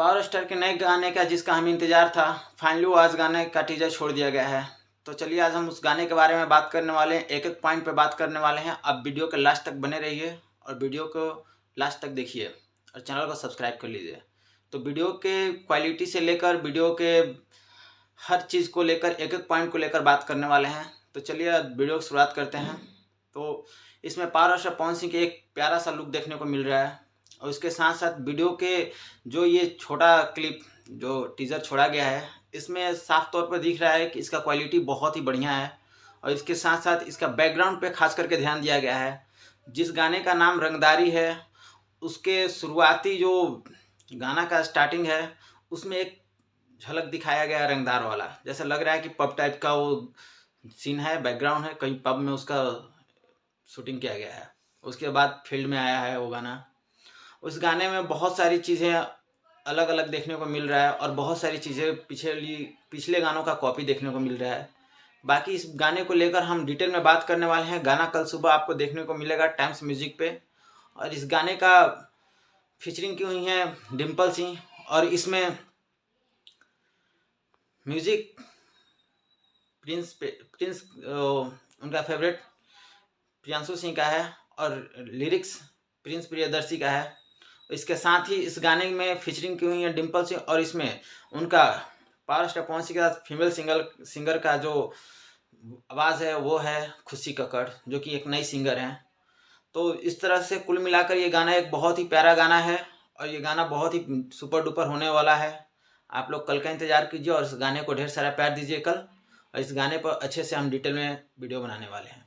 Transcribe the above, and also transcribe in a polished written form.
Power star के नए गाने का जिसका हमें इंतज़ार था, फाइनली आज गाने का टीजर छोड़ दिया गया है। तो चलिए आज हम उस गाने के बारे में बात करने वाले हैं, एक एक पॉइंट पे बात करने वाले हैं। आप वीडियो के लास्ट तक बने रहिए और वीडियो को लास्ट तक देखिए और चैनल को सब्सक्राइब कर लीजिए। तो वीडियो के क्वालिटी से लेकर वीडियो के हर चीज़ को लेकर एक एक पॉइंट को लेकर बात करने वाले हैं। तो चलिए वीडियो की शुरुआत करते हैं। तो इसमें पावर स्टार पवन सिंह के एक प्यारा सा लुक देखने को मिल रहा है और इसके साथ साथ वीडियो के जो ये छोटा क्लिप जो टीज़र छोड़ा गया है, इसमें साफ तौर पर दिख रहा है कि इसका क्वालिटी बहुत ही बढ़िया है और इसके साथ साथ इसका बैकग्राउंड पे खास करके ध्यान दिया गया है। जिस गाने का नाम रंगदारी है, उसके शुरुआती जो गाना का स्टार्टिंग है उसमें एक झलक दिखाया गया है रंगदार वाला, जैसा लग रहा है कि पब टाइप का वो सीन है, बैकग्राउंड है, कहीं पब में उसका शूटिंग किया गया है। उसके बाद फील्ड में आया है वो गाना। उस गाने में बहुत सारी चीज़ें अलग अलग देखने को मिल रहा है और बहुत सारी चीज़ें पिछले गानों का कॉपी देखने को मिल रहा है। बाकी इस गाने को लेकर हम डिटेल में बात करने वाले हैं। गाना कल सुबह आपको देखने को मिलेगा टाइम्स म्यूजिक पे और इस गाने का फीचरिंग की हुई है डिम्पल सिंह और इसमें म्यूजिक प्रिंस उनका फेवरेट प्रियांशु सिंह का है और लिरिक्स प्रिंस प्रियदर्शी का है। इसके साथ ही इस गाने में फीचरिंग की हुई है डिम्पल सिंह और इसमें उनका पावर स्टार पवन सिंह के साथ फीमेल सिंगर का जो आवाज़ है वो है खुशी कक्कड़, जो कि एक नई सिंगर हैं। तो इस तरह से कुल मिलाकर ये गाना एक बहुत ही प्यारा गाना है और ये गाना बहुत ही सुपर डुपर होने वाला है। आप लोग कल का इंतज़ार कीजिए और इस गाने को ढेर सारा प्यार दीजिए कल, और इस गाने पर अच्छे से हम डिटेल में वीडियो बनाने वाले हैं।